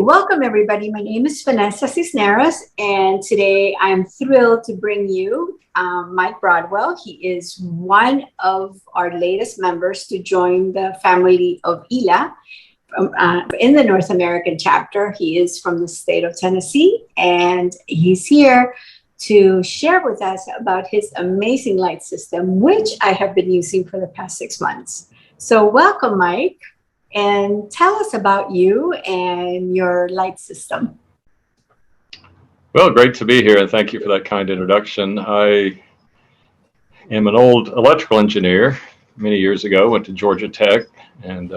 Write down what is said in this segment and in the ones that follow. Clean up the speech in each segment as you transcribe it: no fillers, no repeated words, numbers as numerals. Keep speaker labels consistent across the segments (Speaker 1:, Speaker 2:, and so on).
Speaker 1: welcome everybody. My name is Vanessa Cisneros, and today I'm thrilled to bring you Mike Broadwell. He is one of our latest members to join the family of ILA in the North American chapter. He is from the state of Tennessee, and he's here to share with us about his amazing light system, which I have been using for the past 6 months. So welcome, Mike. And tell us about you and your light system.
Speaker 2: Well, great to be here, and thank you for that kind introduction. I am an old electrical engineer. Many years ago, went to Georgia Tech and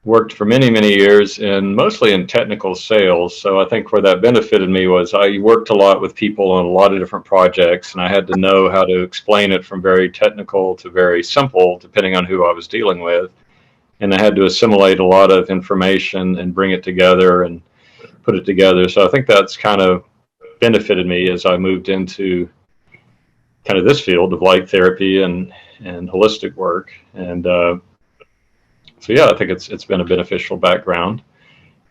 Speaker 2: worked for many years mostly in technical sales. So I think where that benefited me was I worked a lot with people on a lot of different projects, and I had to know how to explain it from very technical to very simple, depending on who I was dealing with. And I had to assimilate a lot of information and bring it together and put it together. So I think that's kind of benefited me as I moved into kind of this field of light therapy and holistic work. And so yeah, I think it's been a beneficial background,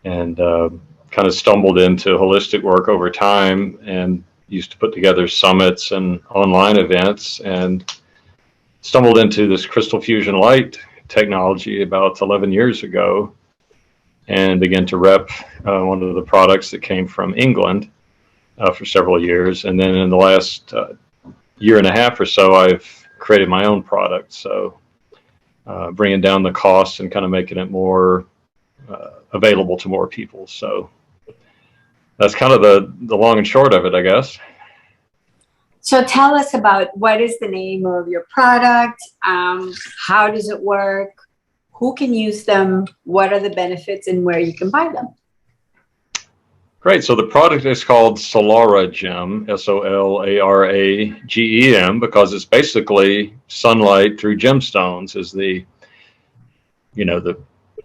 Speaker 2: and kind of stumbled into holistic work over time and used to put together summits and online events, and stumbled into this crystal fusion light technology about 11 years ago, and began to rep one of the products that came from England for several years. And then in the last year and a half or so, I've created my own product. So bringing down the cost and kind of making it more available to more people. So that's kind of the long and short of it, I guess.
Speaker 1: So tell us about what is the name of your product, how does it work, who can use them, what are the benefits, and where you can buy them.
Speaker 2: Great. So the product is called Solara Gem, SOLARAGEM, because it's basically sunlight through gemstones is the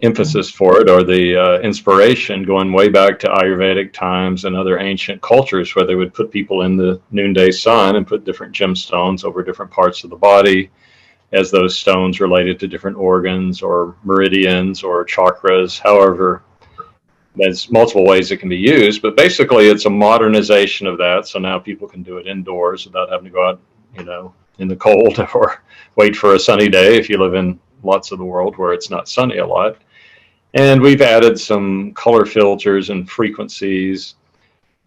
Speaker 2: emphasis for it, or the inspiration, going way back to Ayurvedic times and other ancient cultures where they would put people in the noonday sun and put different gemstones over different parts of the body, as those stones related to different organs or meridians or chakras. However, there's multiple ways it can be used, but basically it's a modernization of that. So now people can do it indoors without having to go out, in the cold or wait for a sunny day if you live in lots of the world where it's not sunny a lot. And we've added some color filters and frequencies.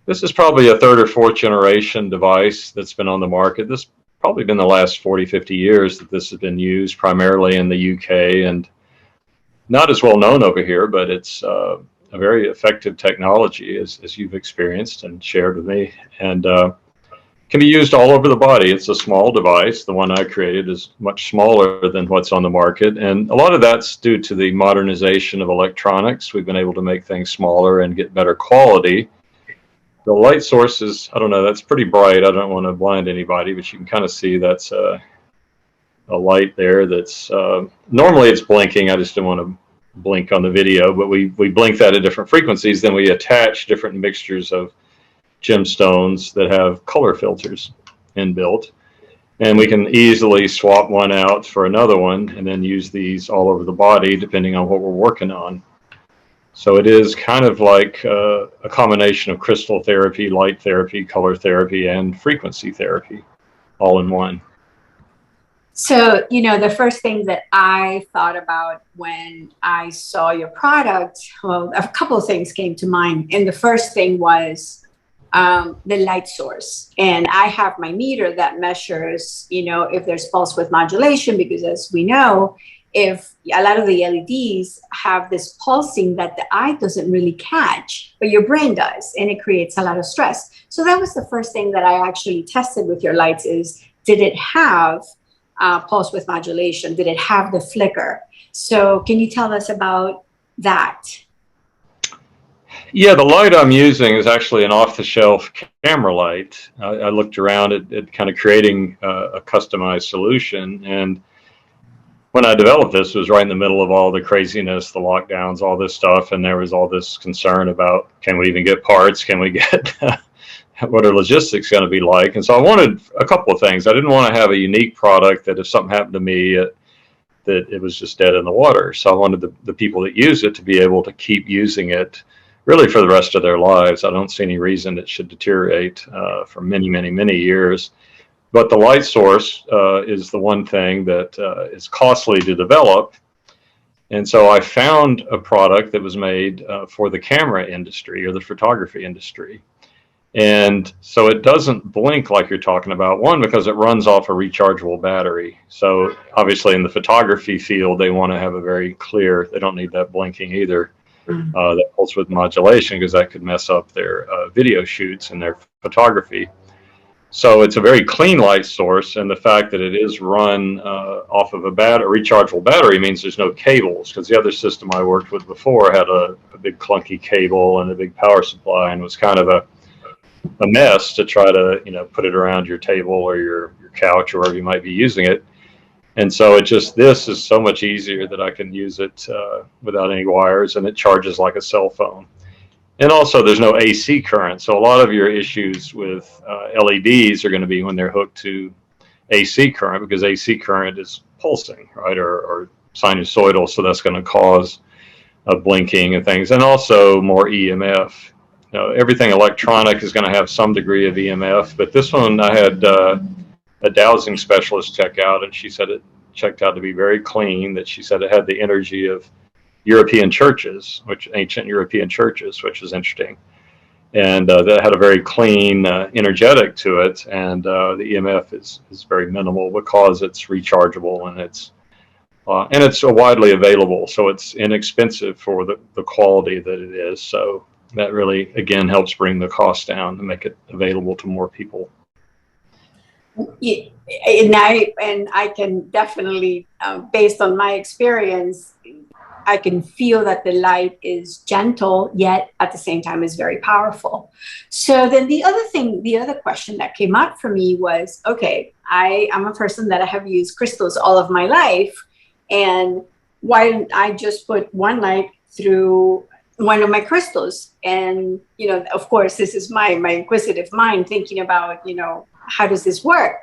Speaker 2: This is probably a third or fourth generation device that's been on the market. This has probably been the last 40, 50 years that this has been used, primarily in the UK, and not as well known over here, but it's a very effective technology, as you've experienced and shared with me, and can be used all over the body. It's a small device. The one I created is much smaller than what's on the market, and a lot of that's due to the modernization of electronics. We've been able to make things smaller and get better quality. The light source is, I don't know, that's pretty bright. I don't want to blind anybody, but you can kind of see that's a light there that's normally it's blinking. I just didn't want to blink on the video, but we blink that at different frequencies. Then we attach different mixtures of gemstones that have color filters inbuilt, and we can easily swap one out for another one and then use these all over the body depending on what we're working on. So it is kind of like a combination of crystal therapy, light therapy, color therapy, and frequency therapy all in one.
Speaker 1: So, the first thing that I thought about when I saw your product, well, a couple of things came to mind. And the first thing was the light source. And I have my meter that measures, if there's pulse width modulation, because as we know, if a lot of the LEDs have this pulsing that the eye doesn't really catch, but your brain does, and it creates a lot of stress. So that was the first thing that I actually tested with your lights is, did it have pulse width modulation? Did it have the flicker? So can you tell us about that?
Speaker 2: Yeah, the light I'm using is actually an off-the-shelf camera light. I looked around at kind of creating a customized solution, and when I developed this, it was right in the middle of all the craziness, the lockdowns, all this stuff, and there was all this concern about, can we even get parts? Can we get what are logistics going to be like? And so I wanted a couple of things. I didn't want to have a unique product that if something happened to me, that it was just dead in the water. So I wanted the people that use it to be able to keep using it really for the rest of their lives. I don't see any reason it should deteriorate for many, many, many years. But the light source is the one thing that is costly to develop. And so I found a product that was made for the camera industry or the photography industry. And so it doesn't blink like you're talking about. One, because it runs off a rechargeable battery. So obviously in the photography field, they want to have a very clear, they don't need that blinking either. That pulse width modulation, because that could mess up their video shoots and their photography. So it's a very clean light source, and the fact that it is run off of a rechargeable battery means there's no cables, because the other system I worked with before had a big clunky cable and a big power supply, and was kind of a mess to try to put it around your table or your couch or wherever you might be using it. And so this is so much easier that I can use it without any wires, and it charges like a cell phone. And also there's no AC current. So a lot of your issues with LEDs are going to be when they're hooked to AC current, because AC current is pulsing, right, or sinusoidal. So that's going to cause blinking and things, and also more EMF. Everything electronic is going to have some degree of EMF, but this one I had a dowsing specialist check out, and she said it checked out to be very clean, that she said it had the energy of European churches, ancient European churches, which is interesting. And that had a very clean energetic to it, and the EMF is very minimal because it's rechargeable, and it's widely available, so it's inexpensive for the quality that it is. So that really, again, helps bring the cost down and make it available to more people.
Speaker 1: And I can definitely, based on my experience, I can feel that the light is gentle, yet at the same time is very powerful. So then the other question that came up for me was, okay, I'm a person that I have used crystals all of my life, and why didn't I just put one light through one of my crystals? And, of course, this is my inquisitive mind thinking about, how does this work?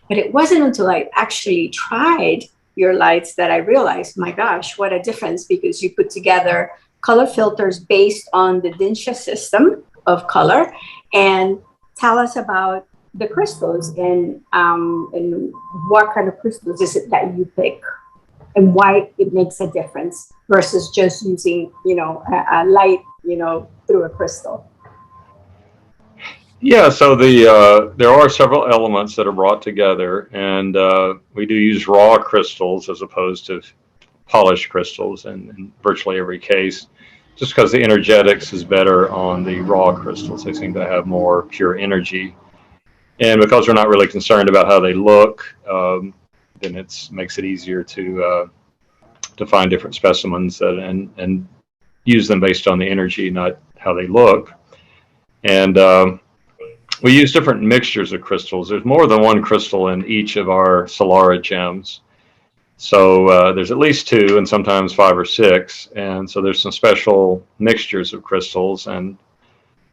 Speaker 1: But it wasn't until I actually tried your lights that I realized, my gosh, what a difference, because you put together color filters based on the Dinsha system of color. And tell us about the crystals, and what kind of crystals is it that you pick, and why it makes a difference versus just using, a light, through a crystal.
Speaker 2: Yeah, so there are several elements that are brought together, and we do use raw crystals as opposed to polished crystals in virtually every case, just because the energetics is better on the raw crystals. They seem to have more pure energy. And because we're not really concerned about how they look, then it makes it easier to find different specimens and use them based on the energy, not how they look. And we use different mixtures of crystals. There's more than one crystal in each of our Solara gems. So there's at least 2 and sometimes 5 or 6. And so there's some special mixtures of crystals. And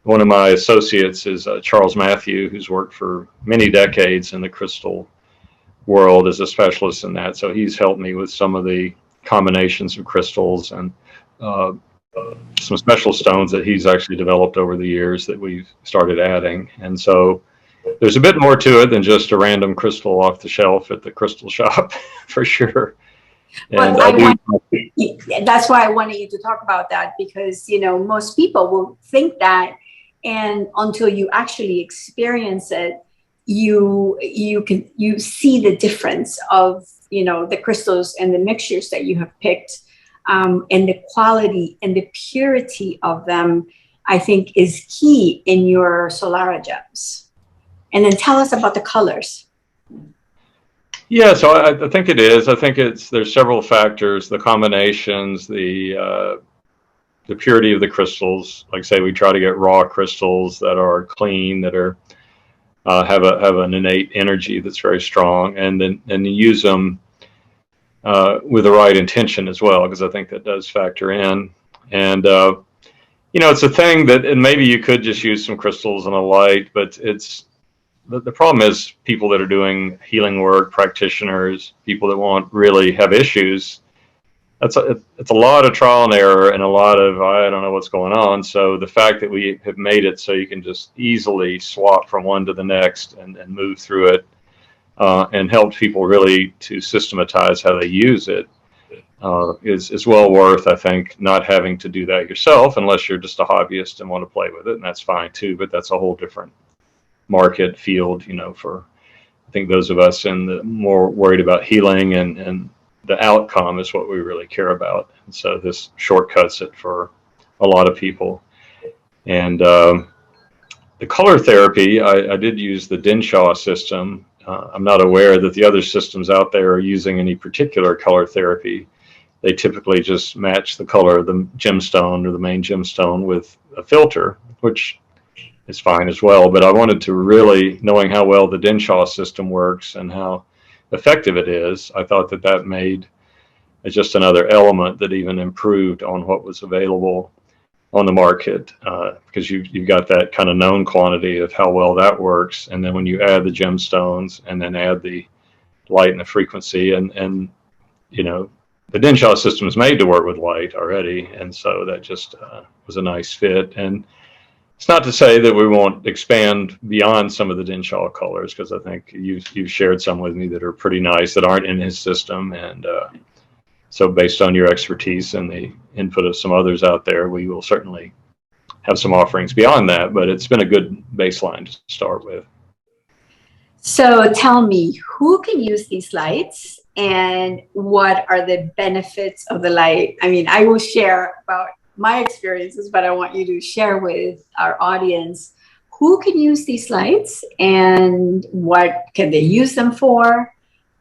Speaker 2: one of my associates is Charles Matthew, who's worked for many decades in the crystal world as a specialist in that. So he's helped me with some of the combinations of crystals and some special stones that he's actually developed over the years that we've started adding. And so there's a bit more to it than just a random crystal off the shelf at the crystal shop, for sure. And
Speaker 1: that's why I wanted you to talk about that, because, most people will think that, and until you actually experience it, you see the difference of, the crystals and the mixtures that you have picked. And the quality and the purity of them, I think, is key in your Solara gems. And then tell us about the colors.
Speaker 2: Yeah, so I think it is. I think there's several factors: the combinations, the purity of the crystals. Like I say, we try to get raw crystals that are clean, that are have an innate energy that's very strong, and then you use them with the right intention as well, because I think that does factor in. And it's a thing that, and maybe you could just use some crystals and a light, but it's the problem is people that are doing healing work, practitioners, people that want really have issues. It's a lot of trial and error and a lot of, I don't know what's going on. So the fact that we have made it so you can just easily swap from one to the next and move through it, and help people really to systematize how they use it, is well worth, I think, not having to do that yourself unless you're just a hobbyist and want to play with it, and that's fine too. But that's a whole different market field, for I think those of us in the more worried about healing and the outcome is what we really care about. And so this shortcuts it for a lot of people. And the color therapy, I did use the Dinshaw system. I'm not aware that the other systems out there are using any particular color therapy. They typically just match the color of the gemstone or the main gemstone with a filter, which is fine as well. But I wanted to really, knowing how well the Dinshaw system works and how effective it is, I thought that made just another element that even improved on what was available on the market, because you've got that kind of known quantity of how well that works. And then when you add the gemstones and then add the light and the frequency, and the Dinshaw system is made to work with light already, and so that just was a nice fit. And it's not to say that we won't expand beyond some of the Dinshaw colors, because I think you've shared some with me that are pretty nice that aren't in his system. And so based on your expertise and the input of some others out there, we will certainly have some offerings beyond that, but it's been a good baseline to start with.
Speaker 1: So tell me, who can use these lights and what are the benefits of the light? I mean, I will share about my experiences, but I want you to share with our audience who can use these lights and what can they use them for.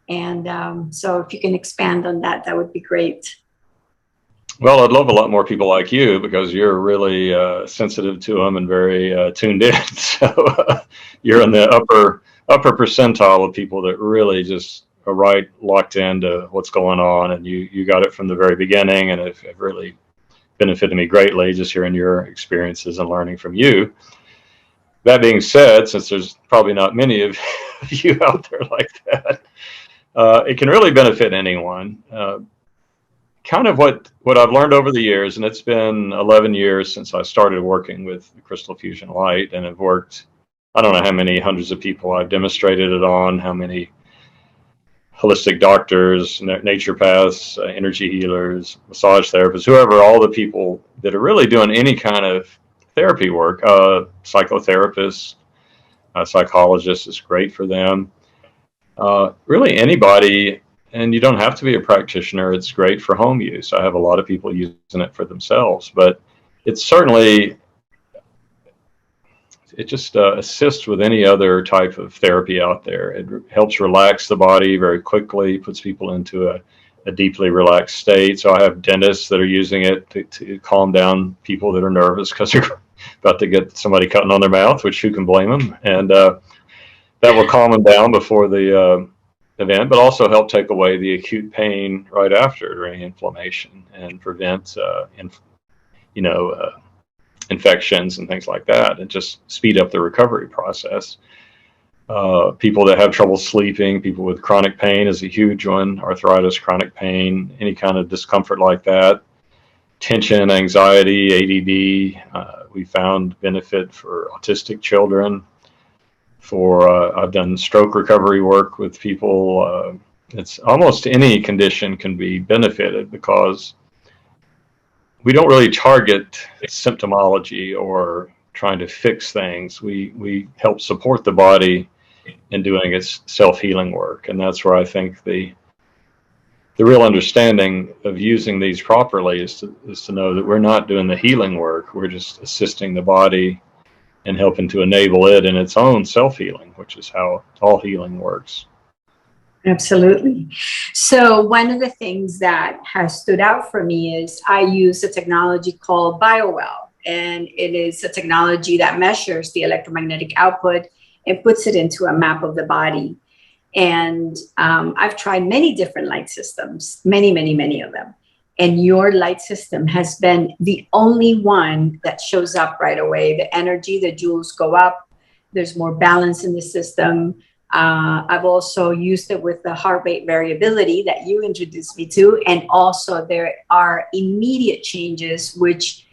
Speaker 1: And so if you can expand on that, that would be great.
Speaker 2: Well, I'd love a lot more people like you, because you're really sensitive to them and very tuned in. So you're in the upper percentile of people that really just are right locked into what's going on, and you got it from the very beginning, and have really benefited me greatly just hearing your experiences and learning from you. That being said, since there's probably not many of you out there like that, it can really benefit anyone. Kind of what I've learned over the years, and it's been 11 years since I started working with crystal fusion light, and have worked, I don't know how many hundreds of people I've demonstrated it on, how many holistic doctors, naturopaths, energy healers, massage therapists, whoever, all the people that are really doing any kind of therapy work, psychotherapists, psychologists, is great for them. Really anybody, and you don't have to be a practitioner. It's great for home use. I have a lot of people using it for themselves, but it's certainly, it just assists with any other type of therapy out there. It helps relax the body very quickly, puts people into a deeply relaxed state. So I have dentists that are using it to calm down people that are nervous because they're about to get somebody cutting on their mouth, which who can blame them? And that will calm them down before the event, but also help take away the acute pain right after during inflammation, and prevent infections and things like that, and just speed up the recovery process. People that have trouble sleeping, people with chronic pain is a huge one, arthritis, chronic pain, any kind of discomfort like that, tension, anxiety, ADD. We found benefit for autistic children. I've done stroke recovery work with people. It's almost any condition can be benefited, because we don't really target symptomology or trying to fix things. We help support the body in doing its self-healing work. And that's where I think the real understanding of using these properly is to know that we're not doing the healing work. We're just assisting the body and helping to enable it in its own self-healing, which is how all healing works.
Speaker 1: Absolutely. So one of the things that has stood out for me is I use a technology called BioWell, and it is a technology that measures the electromagnetic output and puts it into a map of the body. And I've tried many different light systems, many of them. And your light system has been the only one that shows up right away. The energy, the joules go up. There's more balance in the system. I've also used it with the heart rate variability that you introduced me to. And also there are immediate changes, which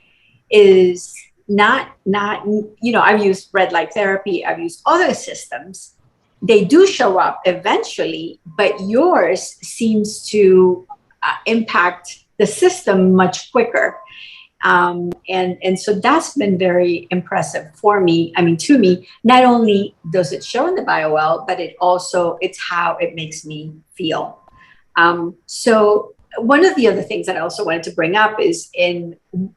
Speaker 1: is not, I've used red light therapy. I've used other systems. They do show up eventually, but yours seems to impact the system much quicker. And so that's been very impressive for me. I mean, to me, not only does it show in the BioWell, but it's how it makes me feel. So one of the other things that I also wanted to bring up is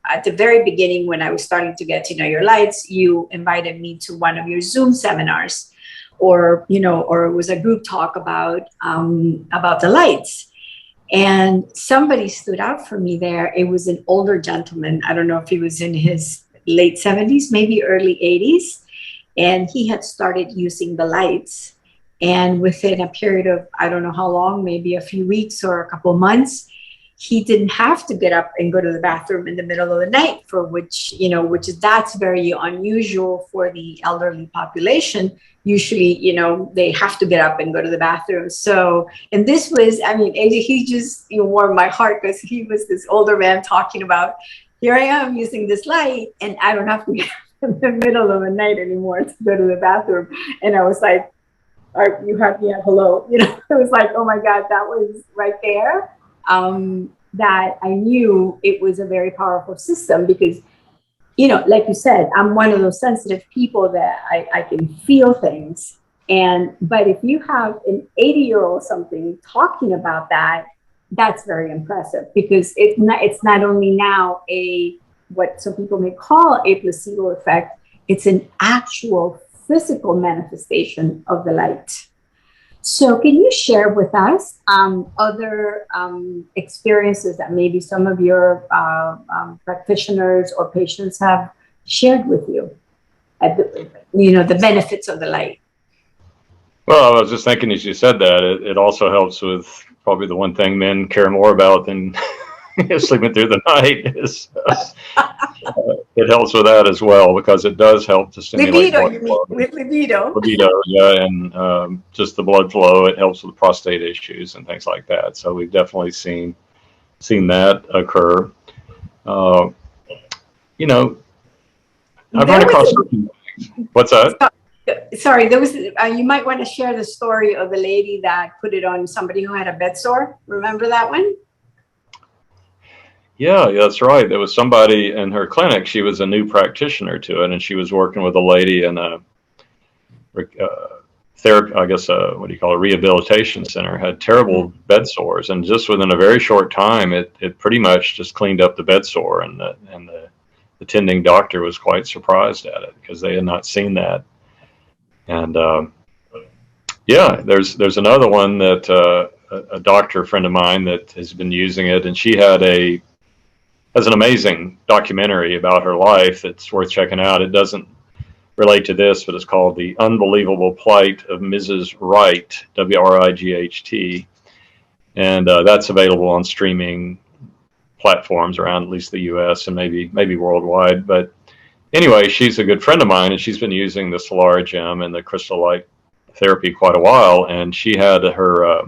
Speaker 1: at the very beginning, when I was starting to get to know your lights, you invited me to one of your Zoom seminars, or it was a group talk about the lights. And somebody stood out for me there. It was an older gentleman. I don't know if he was in his late 70s, maybe early 80s. And he had started using the lights. And within a period of, I don't know how long, maybe a few weeks or a couple of months, he didn't have to get up and go to the bathroom in the middle of the night, that's very unusual for the elderly population. Usually, they have to get up and go to the bathroom. So, and this was, he just warmed my heart, because he was this older man talking about, here I am using this light and I don't have to get up in the middle of the night anymore to go to the bathroom. And I was like, you have me at hello. It was like, oh my God, that was right there. That I knew it was a very powerful system, because, like you said, I'm one of those sensitive people that I can feel things. But if you have an 80-year-old something talking about that, that's very impressive, because it's not only now what some people may call a placebo effect, it's an actual physical manifestation of the light. So can you share with us other experiences that maybe some of your practitioners or patients have shared with you, the benefits of the light?
Speaker 2: Well, I was just thinking as you said that, it also helps with probably the one thing men care more about than sleeping through the night is it helps with that as well, because it does help to stimulate
Speaker 1: libido,
Speaker 2: yeah, and just the blood flow. It helps with prostate issues and things like that. So we've definitely seen that occur. I've run across what's that?
Speaker 1: Sorry, there was. You might want to share the story of the lady that put it on somebody who had a bed sore. Remember that one?
Speaker 2: Yeah, that's right. There was somebody in her clinic. She was a new practitioner to it, and she was working with a lady in a therapy, I guess, what do you call it, rehabilitation center. Had terrible bed sores, and just within a very short time, it pretty much just cleaned up the bed sore, and the attending doctor was quite surprised at it, because they had not seen that. And yeah, there's another one that a doctor friend of mine that has been using it, and she has an amazing documentary about her life that's worth checking out. It doesn't relate to this, but it's called The Unbelievable Plight of Mrs. Wright, Wright. And that's available on streaming platforms around at least the US and maybe worldwide. But anyway, she's a good friend of mine, and she's been using the SolaraGem and the crystal light therapy quite a while. And she had her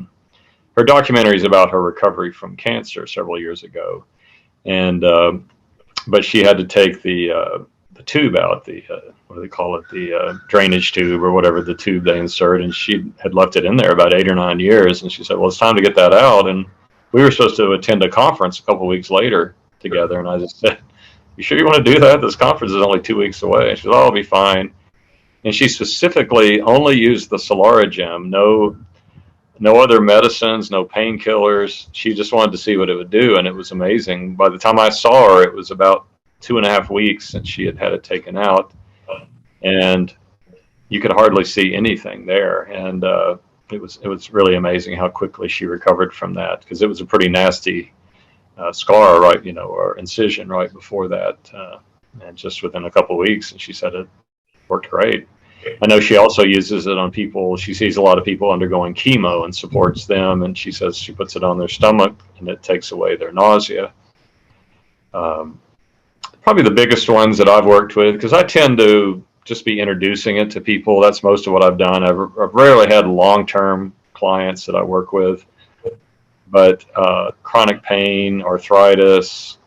Speaker 2: documentaries about her recovery from cancer several years ago. And but she had to take the tube out, what do they call it, the drainage tube or whatever, the tube they insert, and she had left it in there about 8 or 9 years. And she said, well, it's time to get that out. And we were supposed to attend a conference a couple of weeks later together, and I just said, you sure you want to do that? This conference is only 2 weeks away. And she said, oh, I'll be fine. And she specifically only used the SolaraGem, no other medicines, no painkillers. She just wanted to see what it would do, and it was amazing. By the time I saw her, it was about 2.5 weeks since she had had it taken out, and you could hardly see anything there. And it was really amazing how quickly she recovered from that, because it was a pretty nasty scar, right, or incision right before that, and just within a couple of weeks. And she said it worked great. I know she also uses it on people. She sees a lot of people undergoing chemo and supports them, and she says she puts it on their stomach and it takes away their nausea. Probably the biggest ones that I've worked with, because I tend to just be introducing it to people. That's most of what I've done. I've rarely had long-term clients that I work with, but chronic pain, arthritis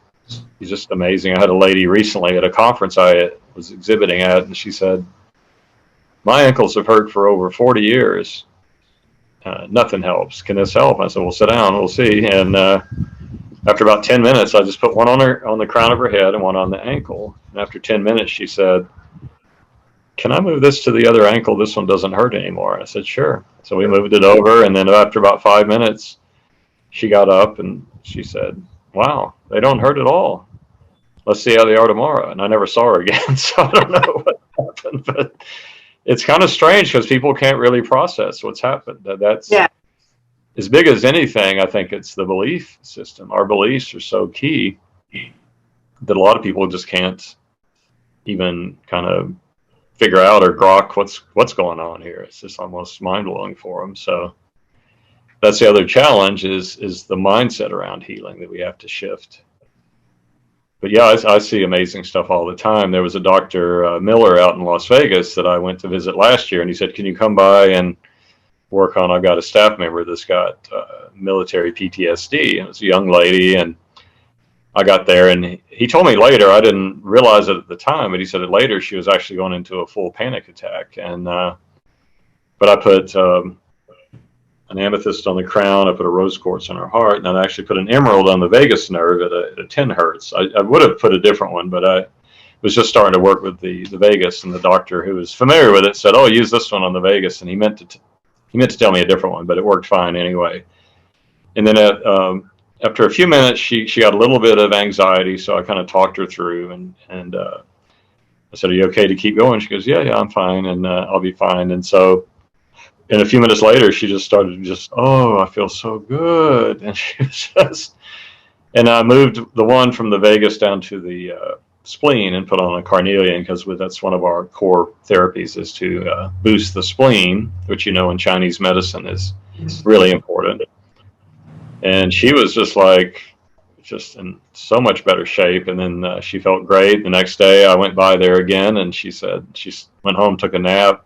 Speaker 2: is just amazing. I had a lady recently at a conference I was exhibiting at, and she said, my ankles have hurt for over 40 years. Nothing helps. Can this help? I said, well, sit down. We'll see. And after about 10 minutes, I just put one on the crown of her head and one on the ankle. And after 10 minutes, she said, can I move this to the other ankle? This one doesn't hurt anymore. I said, sure. So we moved it over. And then after about 5 minutes, she got up and she said, wow, they don't hurt at all. Let's see how they are tomorrow. And I never saw her again. So I don't know what happened, but it's kind of strange because people can't really process what's happened. That's as big as anything. I think it's the belief system. Our beliefs are so key that a lot of people just can't even kind of figure out or grok what's going on here. It's just almost mind blowing for them. So that's the other challenge is the mindset around healing that we have to shift. But yeah, I see amazing stuff all the time. There was a Dr. Miller out in Las Vegas that I went to visit last year, and he said, can you come by and work on, I've got a staff member that's got military PTSD, and it's a young lady, and I got there, and he told me later, I didn't realize it at the time, but he said that later she was actually going into a full panic attack. And but I put an amethyst on the crown, I put a rose quartz on her heart, and I actually put an emerald on the vagus nerve at a 10 hertz. I would have put a different one, but I was just starting to work with the vagus, and the doctor who was familiar with it said, oh, use this one on the vagus, and he meant to tell me a different one, but it worked fine anyway. And then after a few minutes, she got a little bit of anxiety, so I kind of talked her through, and I said, are you okay to keep going? She goes, yeah, I'm fine, and I'll be fine. And so and a few minutes later, she just started oh, I feel so good. And she was and I moved the one from the vagus down to the spleen and put on a carnelian, because that's one of our core therapies is to boost the spleen, which, in Chinese medicine is really important. And she was just in so much better shape. And then she felt great. The next day I went by there again, and she said she went home, took a nap,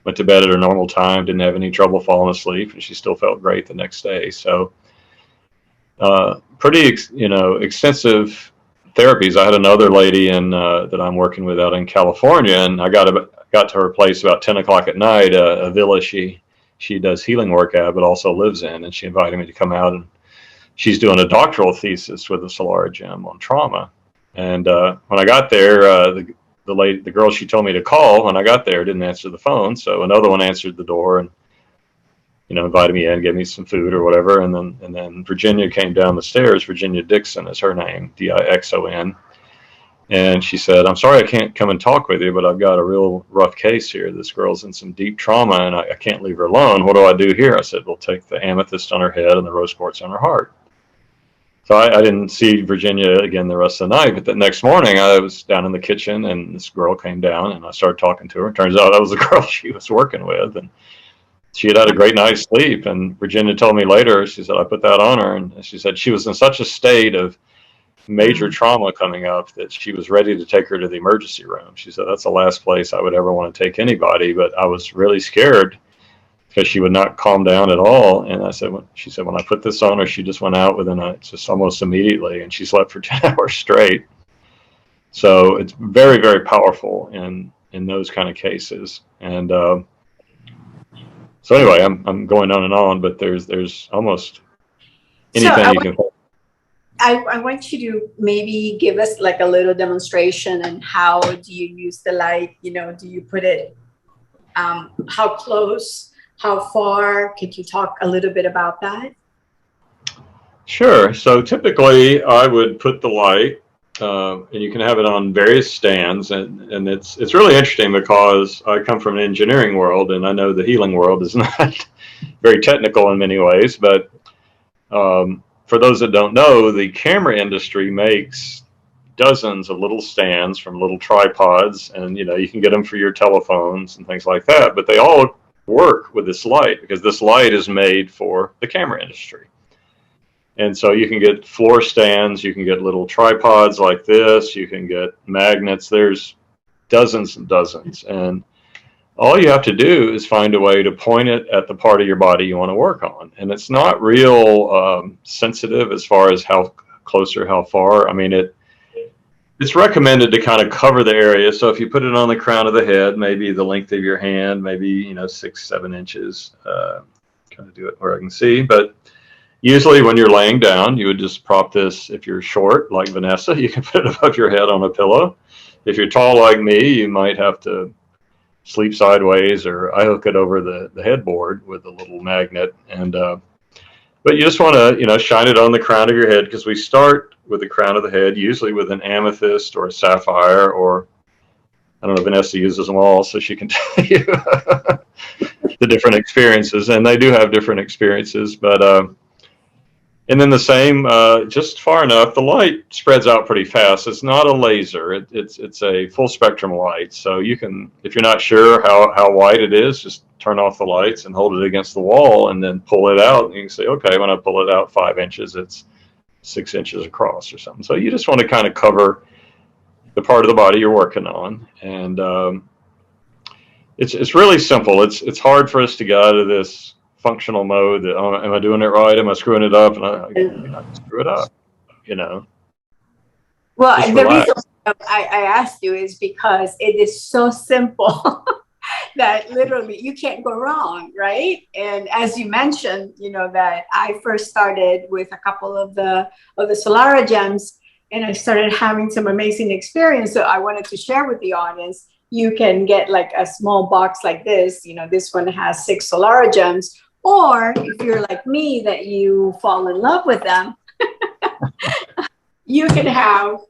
Speaker 2: went to bed at her normal time, didn't have any trouble falling asleep, and she still felt great the next day. So pretty, extensive therapies. I had another lady that I'm working with out in California, and I got to her place about 10 o'clock at night, a villa she does healing work at, but also lives in, and she invited me to come out, and she's doing a doctoral thesis with the Solara Gem on trauma. And when I got there, the girl she told me to call when I got there didn't answer the phone, so another one answered the door and invited me in, gave me some food or whatever, and then Virginia came down the stairs. Virginia Dixon is her name, Dixon, and she said, I'm sorry I can't come and talk with you, but I've got a real rough case here. This girl's in some deep trauma, and I can't leave her alone. What do I do here? I said, well, take the amethyst on her head and the rose quartz on her heart. So I didn't see Virginia again the rest of the night, but the next morning I was down in the kitchen, and this girl came down, and I started talking to her. It turns out that was the girl she was working with, and she had a great night's sleep. And Virginia told me later, she said, I put that on her, and she said she was in such a state of major trauma coming up that she was ready to take her to the emergency room. She said, that's the last place I would ever want to take anybody, but I was really scared because she would not calm down at all. And she said, when I put this on her, she just went out just almost immediately, and she slept for 10 hours straight. So it's very, very powerful in those kind of cases. And so anyway, I'm going on and on, but there's almost anything you can.
Speaker 1: I want you to maybe give us like a little demonstration, and how do you use the light? Do you put it, how close? How far? Could you talk a little bit about that?
Speaker 2: Sure. So typically I would put the light, and you can have it on various stands, and it's really interesting because I come from an engineering world, and I know the healing world is not very technical in many ways, but for those that don't know, the camera industry makes dozens of little stands from little tripods, and you can get them for your telephones and things like that, but they all work with this light because this light is made for the camera industry. And so you can get floor stands, you can get little tripods like this, you can get magnets. There's dozens and dozens. And all you have to do is find a way to point it at the part of your body you want to work on. And it's not real sensitive as far as how close or how far. I mean, it's recommended to kind of cover the area. So if you put it on the crown of the head, maybe the length of your hand, maybe, 6-7 inches, kind of do it where I can see. But usually when you're laying down, you would just prop this. If you're short like Vanessa, you can put it above your head on a pillow. If you're tall like me, you might have to sleep sideways, or I hook it over the headboard with a little magnet. And but you just want to shine it on the crown of your head, because we start with the crown of the head, usually with an amethyst or a sapphire, or I don't know, Vanessa uses them all, so she can tell you the different experiences, and they do have different experiences. But and then the same, just far enough, the light spreads out pretty fast. It's not a laser. It's a full spectrum light. So you can, if you're not sure how white it is, just turn off the lights and hold it against the wall and then pull it out. And you can say, okay, when I pull it out 5 inches, it's 6 inches across or something. So you just want to kind of cover the part of the body you're working on. And it's really simple. It's hard for us to get out of this functional mode that, oh, am I doing it right? Am I screwing it up? And I screw it up,
Speaker 1: Well,
Speaker 2: Just
Speaker 1: the
Speaker 2: relax.
Speaker 1: reason I asked you is because it is so simple that literally you can't go wrong, right? And as you mentioned, that I first started with a couple of the Solara Gems, and I started having some amazing experience. So I wanted to share with the audience. You can get like a small box like this. This one has 6 Solara Gems. Or if you're like me, that you fall in love with them, you can have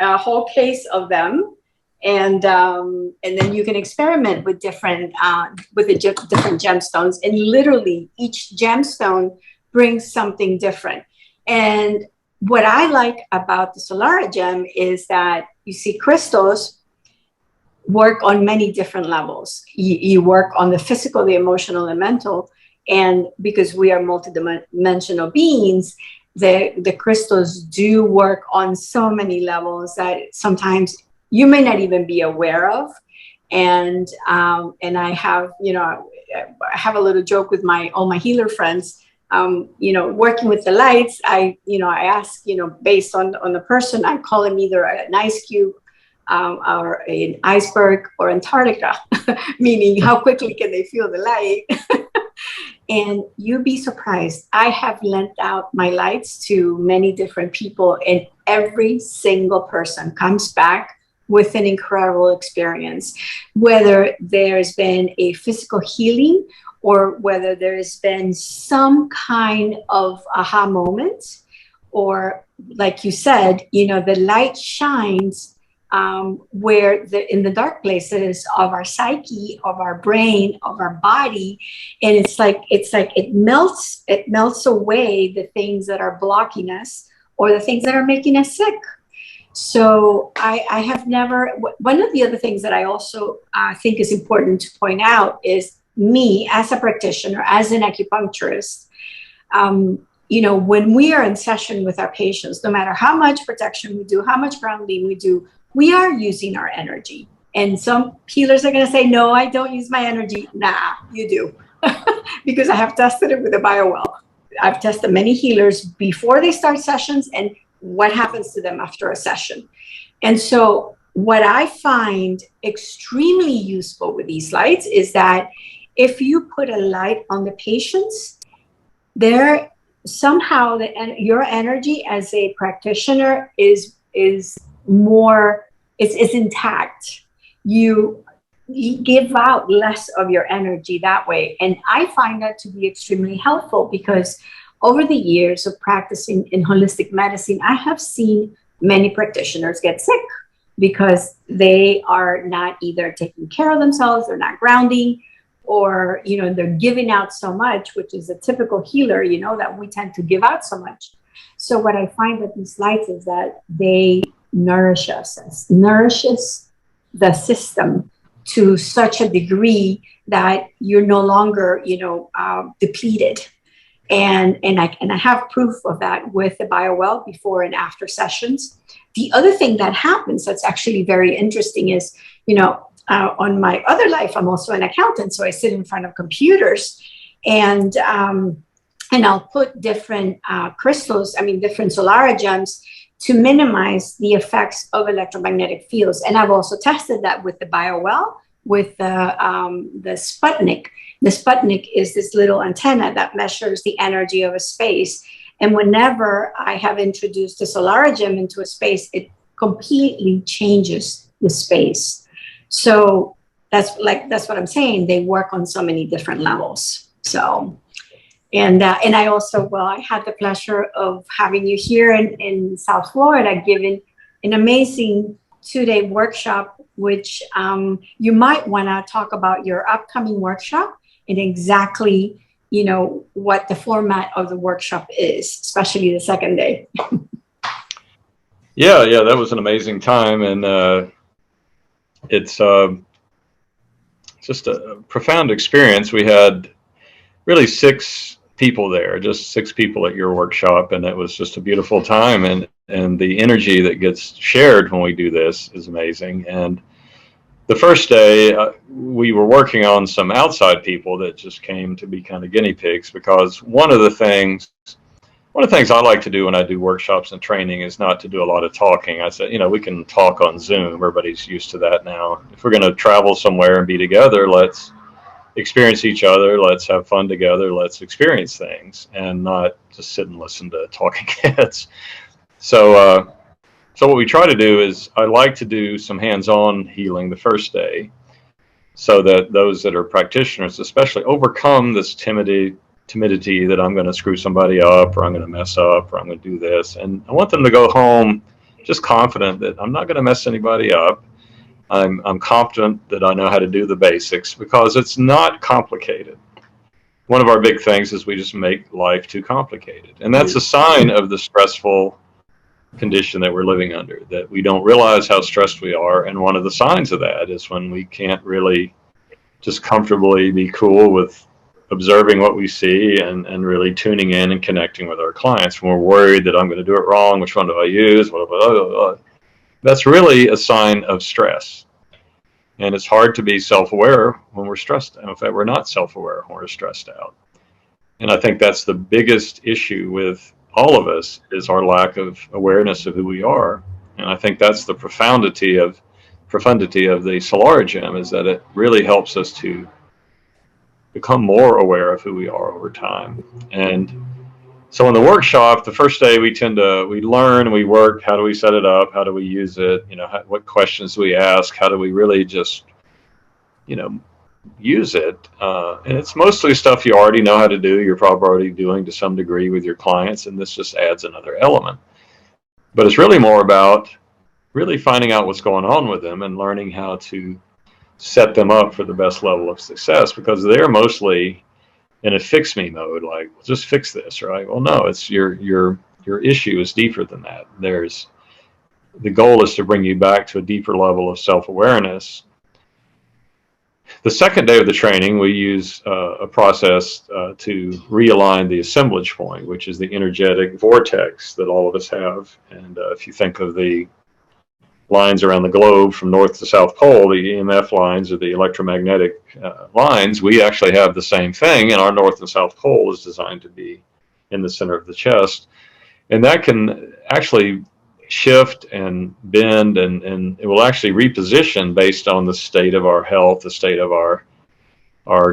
Speaker 1: a whole case of them, and then you can experiment with different different gemstones, and literally each gemstone brings something different. And what I like about the Solara Gem is that you see crystals work on many different levels. You work on the physical, the emotional, and mental. And because we are multidimensional beings, the crystals do work on so many levels that sometimes you may not even be aware of. And I have, I have a little joke with all my healer friends. Working with the lights, I ask, based on the person, I call him either an ice cube, or an iceberg, or Antarctica, meaning how quickly can they feel the light? And you'd be surprised. I have lent out my lights to many different people, and every single person comes back with an incredible experience, whether there's been a physical healing or whether there's been some kind of aha moment, or like you said, the light shines where in the dark places of our psyche, of our brain, of our body, and it's like it melts away the things that are blocking us or the things that are making us sick. So I have never. One of the other things that I also think is important to point out is me as a practitioner, as an acupuncturist. When we are in session with our patients, no matter how much protection we do, how much grounding we do, we are using our energy. And some healers are going to say, no, I don't use my energy. Nah, you do. Because I have tested it with a BioWell. I've tested many healers before they start sessions and what happens to them after a session. And so what I find extremely useful with these lights is that if you put a light on the patients, there somehow your energy as a practitioner is more, it's intact. You give out less of your energy that way. And I find that to be extremely helpful, because over the years of practicing in holistic medicine, I have seen many practitioners get sick because they are not either taking care of themselves, they're not grounding, or they're giving out so much, which is a typical healer, that we tend to give out so much. So what I find with these lights is that they nourish us, nourishes the system to such a degree that you're no longer, depleted. And I have proof of that with the BioWell before and after sessions. The other thing that happens that's actually very interesting is, on my other life, I'm also an accountant, so I sit in front of computers, and I'll put different crystals, different Solara gems, to minimize the effects of electromagnetic fields. And I've also tested that with the BioWell, with the Sputnik. The Sputnik is this little antenna that measures the energy of a space. And whenever I have introduced the SolaraGem into a space, it completely changes the space. So that's what I'm saying. They work on so many different levels. So, and I also, I had the pleasure of having you here in South Florida, giving an amazing 2-day workshop, which you might want to talk about your upcoming workshop and exactly, what the format of the workshop is, especially the second day.
Speaker 2: Yeah, that was an amazing time, and it's just a profound experience. We had really 6 people there, just 6 people at your workshop, and it was just a beautiful time. And the energy that gets shared when we do this is amazing. And the first day, we were working on some outside people that just came to be kind of guinea pigs, because one of the things I like to do when I do workshops and training is not to do a lot of talking. I said, we can talk on Zoom. Everybody's used to that now. If we're going to travel somewhere and be together, let's experience each other. Let's have fun together. Let's experience things and not just sit and listen to talking heads. So what we try to do is, I like to do some hands-on healing the first day, so that those that are practitioners especially overcome this timidity that I'm going to screw somebody up, or I'm going to mess up, or I'm going to do this. And I want them to go home just confident that I'm not going to mess anybody up. I'm confident that I know how to do the basics, because it's not complicated. One of our big things is we just make life too complicated. And that's a sign of the stressful condition that we're living under, that we don't realize how stressed we are. And one of the signs of that is when we can't really just comfortably be cool with observing what we see and really tuning in and connecting with our clients. When we're worried that I'm going to do it wrong, which one do I use? That's really a sign of stress. And it's hard to be self-aware when we're stressed. In fact, we're not self-aware when we're stressed out. And I think that's the biggest issue with all of us, is our lack of awareness of who we are. And I think that's the profundity of the SolaraGem, is that it really helps us to become more aware of who we are over time. And so in the workshop, the first day, we learn, we work, how do we set it up? How do we use it? What questions do we ask? How do we really just, use it? And it's mostly stuff you already know how to do. You're probably already doing to some degree with your clients, and this just adds another element. But it's really more about really finding out what's going on with them and learning how to set them up for the best level of success, because they're mostly in a fix me mode, like, just fix this, right? Well, no, it's your issue is deeper than that. The goal is to bring you back to a deeper level of self-awareness. The second day of the training, we use a process to realign the assemblage point, which is the energetic vortex that all of us have. And if you think of the lines around the globe from north to south pole, the EMF lines, or the electromagnetic lines, we actually have the same thing, and our north and south pole is designed to be in the center of the chest. And that can actually shift and bend, and it will actually reposition based on the state of our health, the state of our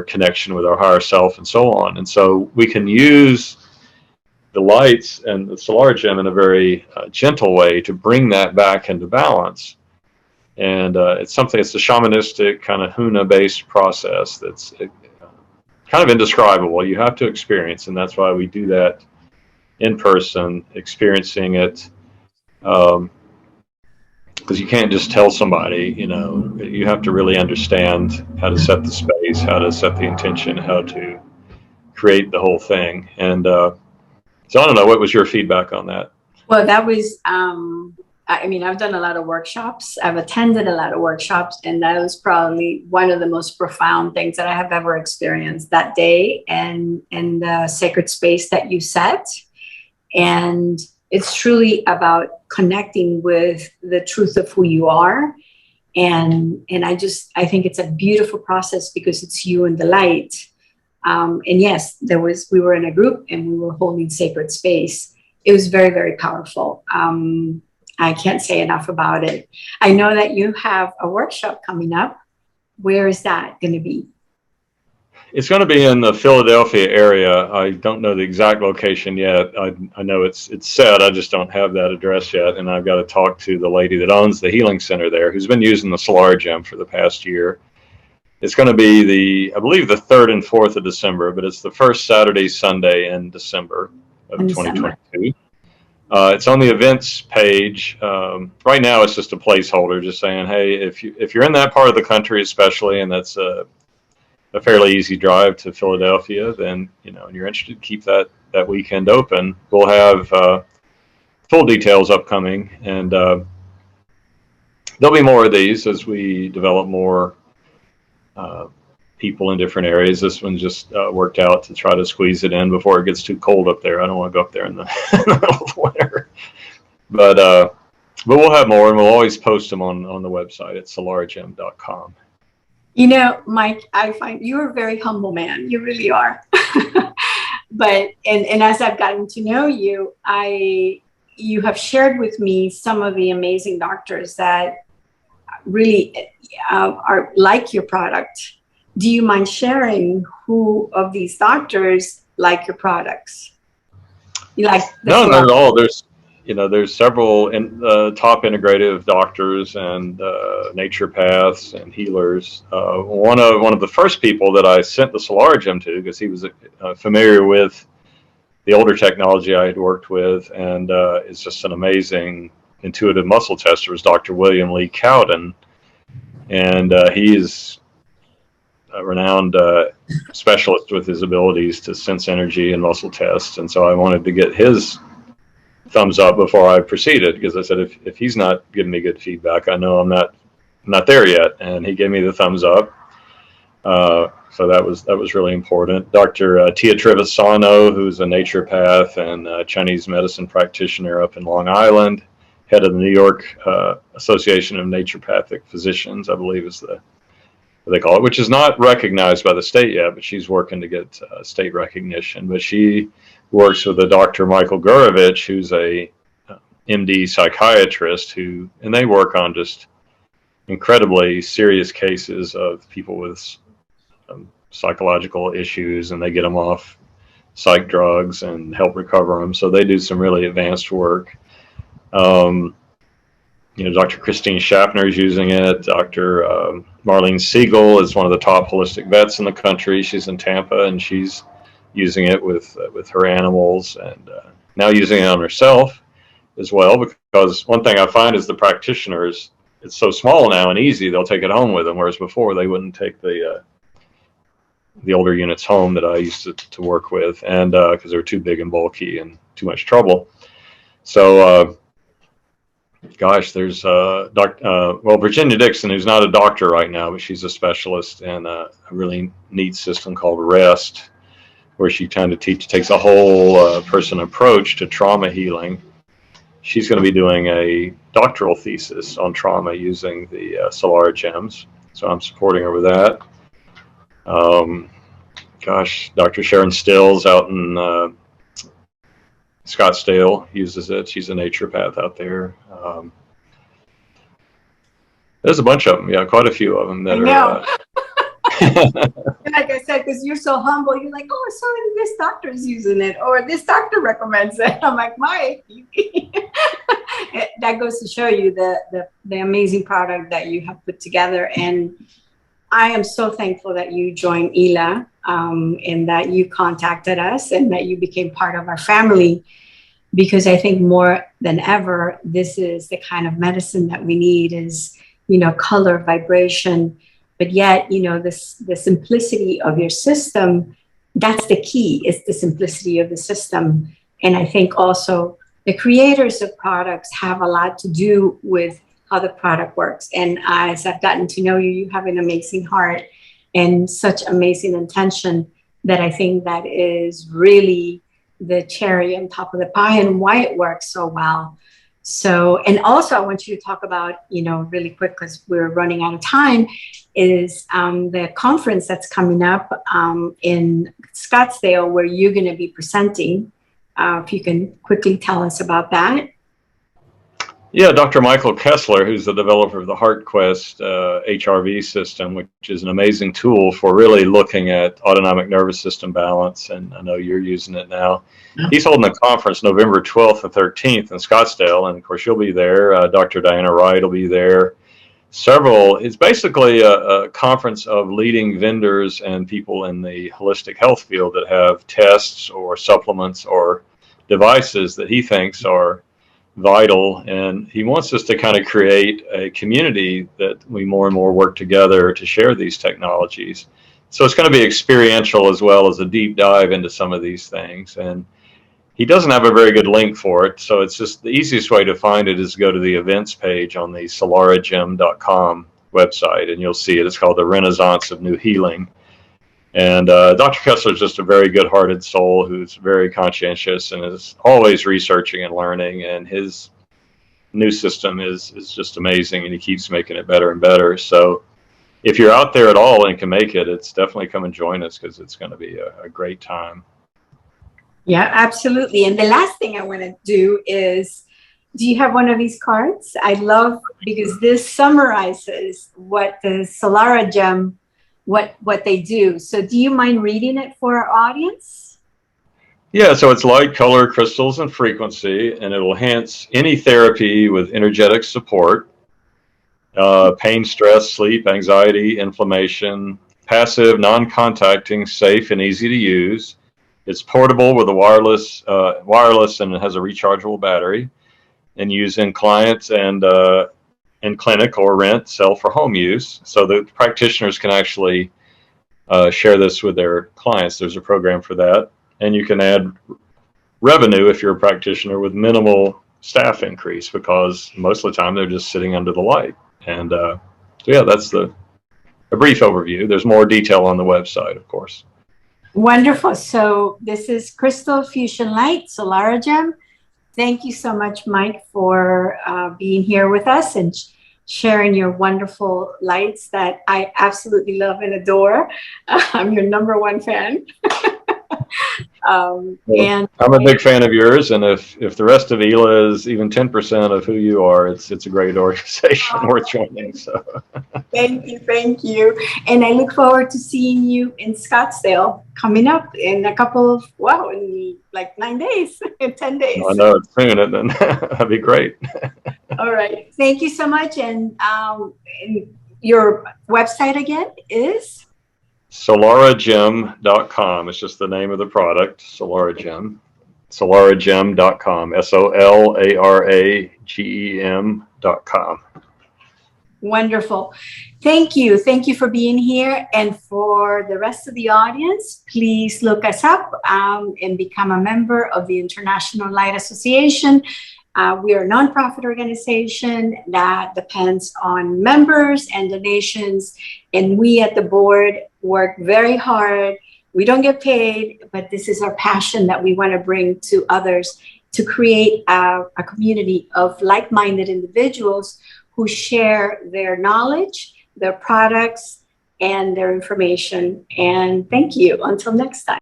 Speaker 2: connection with our higher self, and so on. And so we can use the lights and the SolaraGem in a very gentle way to bring that back into balance. And it's a shamanistic kind of Huna-based process that's kind of indescribable. You have to experience, and that's why we do that in person, experiencing it. Because you can't just tell somebody, you have to really understand how to set the space, how to set the intention, how to create the whole thing. And so I don't know, what was your feedback on that?
Speaker 1: Well, that was I mean, I've done a lot of workshops. I've attended a lot of workshops, and that was probably one of the most profound things that I have ever experienced that day, and the sacred space that you set. And it's truly about connecting with the truth of who you are. And I think it's a beautiful process because it's you and the light. And yes, we were in a group and we were holding sacred space. It was very, very powerful. I can't say enough about it. I know that you have a workshop coming up. Where is that going to be?
Speaker 2: It's going to be in the Philadelphia area. I don't know the exact location yet. I know it's set. I just don't have that address yet. And I've got to talk to the lady that owns the healing center there, who's been using the SolaraGem for the past year. It's going to be I believe the 3rd and 4th of December, but it's the first Saturday, Sunday in December of 2022. It's on the events page. Right now, it's just a placeholder, just saying, hey, if you're in that part of the country, especially, and that's a fairly easy drive to Philadelphia, then, and you're interested, keep that weekend open. We'll have full details upcoming, and there'll be more of these as we develop more people in different areas. This one just worked out to try to squeeze it in before it gets too cold up there. I don't want to go up there in the, in the middle of winter. But we'll have more, and we'll always post them on the website at solaragem.com.
Speaker 1: Mike, I find you're a very humble man. You really are. But as I've gotten to know you, you have shared with me some of the amazing doctors that really are like your product. Do you mind sharing who of these doctors like your products?
Speaker 2: No, not at all. There's several top integrative doctors and naturopaths and healers. One of the first people that I sent the SolaraGem to, because he was familiar with the older technology I had worked with, and is just an amazing intuitive muscle tester, was Dr. William Lee Cowden, and he is a renowned specialist with his abilities to sense energy and muscle test. And so I wanted to get his thumbs up before I proceeded, because I said, if he's not giving me good feedback, I know I'm not there yet. And he gave me the thumbs up. So that was really important. Dr. Tia Trevisano, who's a naturopath and Chinese medicine practitioner up in Long Island, head of the New York Association of Naturopathic Physicians, I believe is what they call it, which is not recognized by the state yet, but she's working to get state recognition. But she works with a Dr. Michael Gurovich, who's a MD psychiatrist, and they work on just incredibly serious cases of people with psychological issues, and they get them off psych drugs and help recover them. So they do some really advanced work. Dr. Christine Schaffner is using it. Dr. Marlene Siegel is one of the top holistic vets in the country. She's in Tampa, and she's using it with her animals, and now using it on herself as well. Because one thing I find is the practitioners, it's so small now and easy, they'll take it home with them, whereas before they wouldn't take the older units home that I used to work with, and because they were too big and bulky and too much trouble. So there's Virginia Dixon, who's not a doctor right now, but she's a specialist in a really neat system called REST, where she kind of takes a whole person approach to trauma healing. She's going to be doing a doctoral thesis on trauma using the SolaraGems, so I'm supporting her with that. Dr. Sharon Stills out in Scottsdale uses it. She's a naturopath out there. There's a bunch of them. Yeah, quite a few of them that are.
Speaker 1: Like I said, because you're so humble, you're like, oh, so this doctor's using it, or this doctor recommends it. I'm like, Mike, that goes to show you the amazing product that you have put together. And I am so thankful that you joined ELA, and that you contacted us and that you became part of our family, because I think more than ever, this is the kind of medicine that we need is, color, vibration, but yet, the simplicity of your system, that's the key, is the simplicity of the system. And I think also the creators of products have a lot to do with how the product works. And as I've gotten to know you, you have an amazing heart and such amazing intention that I think that is really the cherry on top of the pie and why it works so well. So, and also I want you to talk about, really quick, because we're running out of time, is the conference that's coming up in Scottsdale where you're going to be presenting. If you can quickly tell us about that.
Speaker 2: Yeah, Dr. Michael Kessler, who's the developer of the HeartQuest HRV system, which is an amazing tool for really looking at autonomic nervous system balance, and I know you're using it now. He's holding a conference November 12th and 13th in Scottsdale, and of course you'll be there. Dr. Diana Wright will be there. It's basically a conference of leading vendors and people in the holistic health field that have tests or supplements or devices that he thinks are vital, and he wants us to kind of create a community that we more and more work together to share these technologies. So it's going to be experiential as well as a deep dive into some of these things, and he doesn't have a very good link for it, so it's just the easiest way to find it is to go to the events page on the SolaraGem.com website, and you'll see it. It's called the Renaissance of New Healing. And Dr. Kessler is just a very good-hearted soul who's very conscientious and is always researching and learning. And his new system is just amazing, and he keeps making it better and better. So if you're out there at all and can make it, it's definitely come and join us, because it's going to be a great time.
Speaker 1: Yeah, absolutely. And the last thing I want to do is, do you have one of these cards? I love, because this summarizes what the SolaraGem, what they do. So do you mind reading it for our audience?
Speaker 2: Yeah, so it's light, color, crystals, and frequency, and it'll enhance any therapy with energetic support, pain, stress, sleep, anxiety, inflammation, passive, non-contacting, safe, and easy to use. It's portable with a wireless, and it has a rechargeable battery, and used in clients and in clinic or rent, sell for home use. So the practitioners can actually share this with their clients. There's a program for that. And you can add revenue if you're a practitioner with minimal staff increase, because most of the time they're just sitting under the light. And so yeah, that's a brief overview. There's more detail on the website, of course.
Speaker 1: Wonderful. So this is Crystal Fusion Light, SolaraGem. Thank you so much, Mike, for being here with us and sharing your wonderful lights that I absolutely love and adore. I'm your #1 fan.
Speaker 2: And I'm a big fan of yours, and if the rest of ELA is even 10% of who you are, it's a great organization worth joining. So
Speaker 1: thank you, and I look forward to seeing you in Scottsdale coming up in a couple of in like 9 days, in 10 days.
Speaker 2: I know it's soon, and then that'd be great.
Speaker 1: All right, thank you so much, and your website again is
Speaker 2: SolaraGem.com. It's just the name of the product, SolaraGem. SolaraGem.com. SolaraGem.com.
Speaker 1: Wonderful. Thank you. Thank you for being here. And for the rest of the audience, please look us up and become a member of the International Light Association. We are a nonprofit organization that depends on members and donations. And we at the board work very hard. We don't get paid, but this is our passion that we want to bring to others, to create a community of like-minded individuals who share their knowledge, their products, and their information. And thank you. Until next time.